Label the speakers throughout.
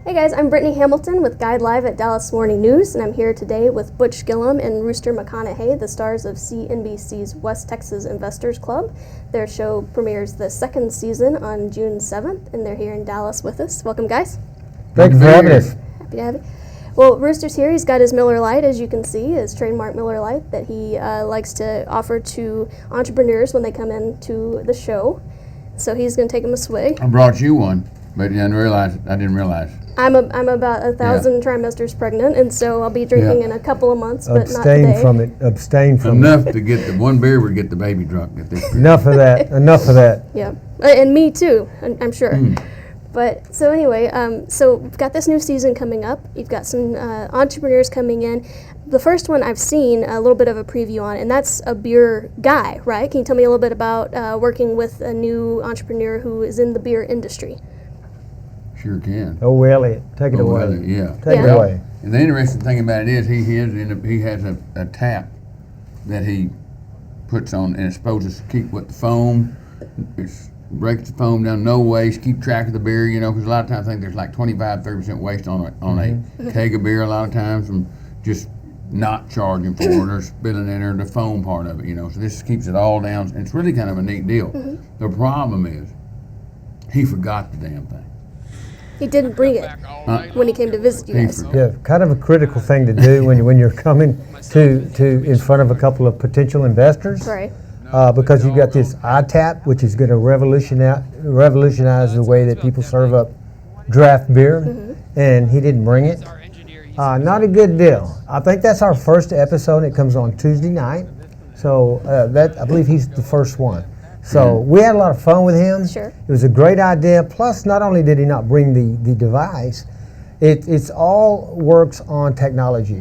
Speaker 1: Hey guys, I'm Brentney Hamilton with GuideLive at Dallas Morning News, and I'm here today with Butch, Gilliam, and Rooster McConaughey, the stars of CNBC's West Texas Investors Club. Their show premieres the second season on June 7th, and they're here in Dallas with us. Welcome, guys.
Speaker 2: Thank you for having us.
Speaker 1: Happy to have you. Well, Rooster's here. He's got his Miller Lite, as you can see, his trademark Miller Lite that he likes to offer to entrepreneurs when they come into the show. So he's going to take them a swig.
Speaker 2: I brought you one, but I didn't realize.
Speaker 1: I'm about 1,000 trimesters pregnant, and so I'll be drinking in a couple of months, but not
Speaker 3: Abstain
Speaker 1: today.
Speaker 3: from it. Abstain from
Speaker 2: Enough to get the one beer would get the baby drunk. Get this.
Speaker 3: Enough of that. Enough of that.
Speaker 1: Yeah, and me too, I'm sure. But so anyway, so we've got this new season coming up. You've got some entrepreneurs coming in. The first one I've seen a little bit of a preview on, and that's a beer guy, right? Can you tell me a little bit about working with a new entrepreneur who is in the beer industry?
Speaker 2: Sure can.
Speaker 3: Oh, Elliot, take it away.
Speaker 2: Elliot, yeah.
Speaker 3: Take it away.
Speaker 2: And the interesting thing about it is he has a tap that he puts on, and it's supposed to keep with the foam. It breaks the foam down, no waste, keep track of the beer, because a lot of times I think there's like 25-30% waste on a keg of beer a lot of times from just not charging for it or spilling in there, the foam part of it, So this keeps it all down. And it's really kind of a neat deal. The problem is he forgot the damn thing.
Speaker 1: He didn't bring it when he came to visit you guys.
Speaker 3: Yeah, kind of a critical thing to do when you're coming to in front of a couple of potential investors.
Speaker 1: Right.
Speaker 3: Because you've got this iTap, which is going to revolutionize the way that people serve up draft beer, and he didn't bring it. Not a good deal. I think that's our first episode. It comes on Tuesday night, so I believe he's the first one. So we had a lot of fun with him.
Speaker 1: Sure.
Speaker 3: It was a great idea. Plus, not only did he not bring the device, it's all works on technology,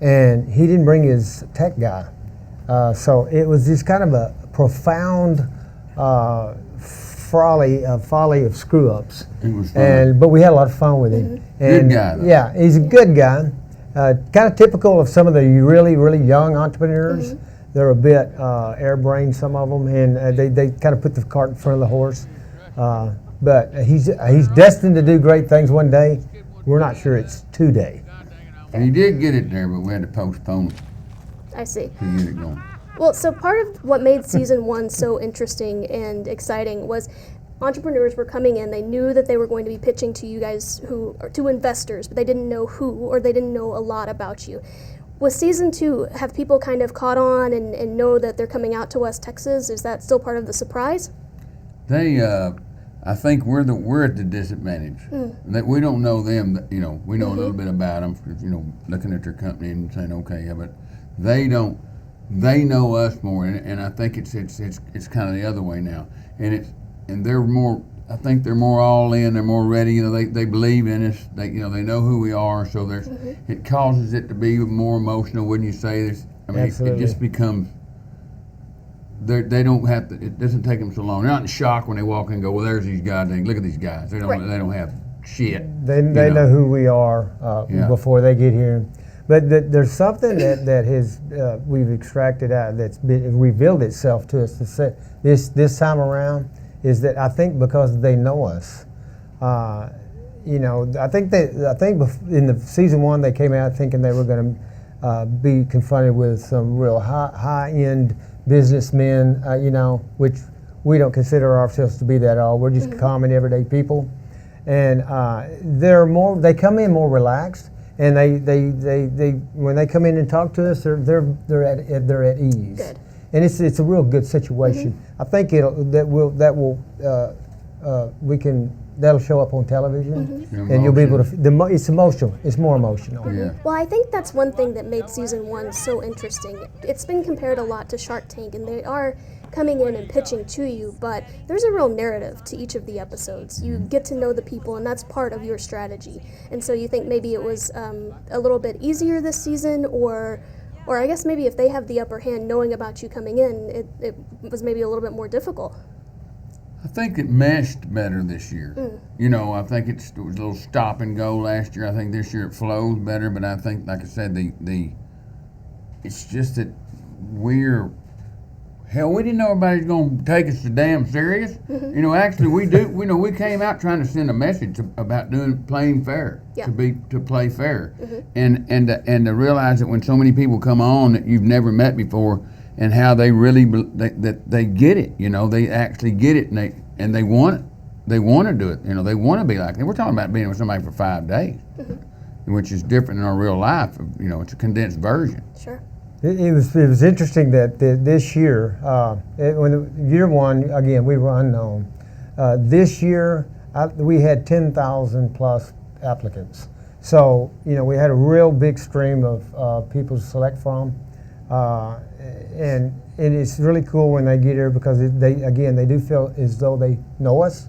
Speaker 3: and he didn't bring his tech guy. So it was this kind of a profound folly of screw-ups.
Speaker 2: It was fun.
Speaker 3: But we had a lot of fun with him. And,
Speaker 2: good guy, though.
Speaker 3: Yeah, he's a good guy. Kind of typical of some of the really, really young entrepreneurs. They're a bit airbrained, some of them, and they kind of put the cart in front of the horse. But he's destined to do great things one day. We're not sure it's today.
Speaker 2: And he did get it there, but we had to postpone it
Speaker 1: I see.
Speaker 2: to get it going.
Speaker 1: Well, so part of what made season one so interesting and exciting was entrepreneurs were coming in. They knew that they were going to be pitching to you guys, to investors, but they didn't know who, or they didn't know a lot about you. With season two, have people kind of caught on and know that they're coming out to West Texas? Is that still part of the surprise?
Speaker 2: I think we're at the disadvantage. That we don't know them. We know a little bit about them. Looking at their company and saying, okay, yeah, but they don't. They know us more, and I think it's kind of the other way now. And they're more. I think they're more all in. They're more ready. They believe in us. They know who we are. So it causes it to be more emotional, wouldn't you say? It just becomes. They don't have to. It doesn't take them so long. They're not in shock when they walk in and go, well, there's these guys. Look at these guys. They don't have shit.
Speaker 3: They know who we are before they get here. But there's something that has we've extracted out that's been revealed itself to us this time around. Is that I think because they know us, I think in the season one they came out thinking they were going to be confronted with some real high-end businessmen, which we don't consider ourselves to be that at all. We're just common everyday people, and they come in more relaxed, and they when they come in and talk to us, they're at ease.
Speaker 1: Good.
Speaker 3: And it's a real good situation. I think that'll show up on television, and you'll be able to. It's emotional. It's more emotional.
Speaker 2: Yeah.
Speaker 1: Well, I think that's one thing that made season one so interesting. It's been compared a lot to Shark Tank, and they are coming in and pitching to you, but there's a real narrative to each of the episodes. You get to know the people, and that's part of your strategy. And so you think maybe it was a little bit easier this season, or I guess maybe if they have the upper hand knowing about you coming in, it was maybe a little bit more difficult.
Speaker 2: I think it meshed better this year. I think it was a little stop and go last year. I think this year it flows better, but I think, like I said, it's just that we're hell, we didn't know everybody's going to take us so damn serious. You know, actually, we do. We came out trying to send a message about playing fair, to play fair, and to realize that when so many people come on that you've never met before, and how they really that they get it. You know, they actually get it, and they want it. They want to do it. You know, they want to be like. And we're talking about being with somebody for 5 days, which is different in our real life. You know, it's a condensed version.
Speaker 1: Sure.
Speaker 3: It was interesting that this year, when year one, again, we were unknown. This year, we had 10,000 plus applicants. So, you know, we had a real big stream of people to select from. And it's really cool when they get here because they do feel as though they know us.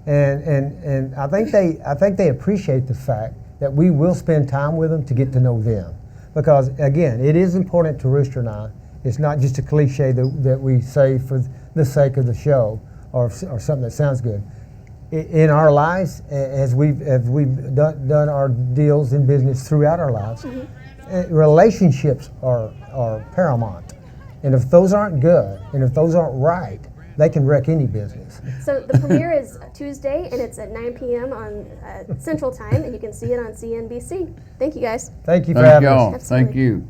Speaker 3: And I think they appreciate the fact that we will spend time with them to get to know them. Because again, it is important to Rooster and I. It's not just a cliche that we say for the sake of the show or something that sounds good. In our lives, as we've done our deals in business throughout our lives, relationships are paramount. And if those aren't good, and if those aren't right, they can wreck any business.
Speaker 1: So the premiere is Tuesday, and it's at 9 p.m. on Central Time, and you can see it on CNBC. Thank you, guys.
Speaker 3: Thank you for having us.
Speaker 2: Thank you.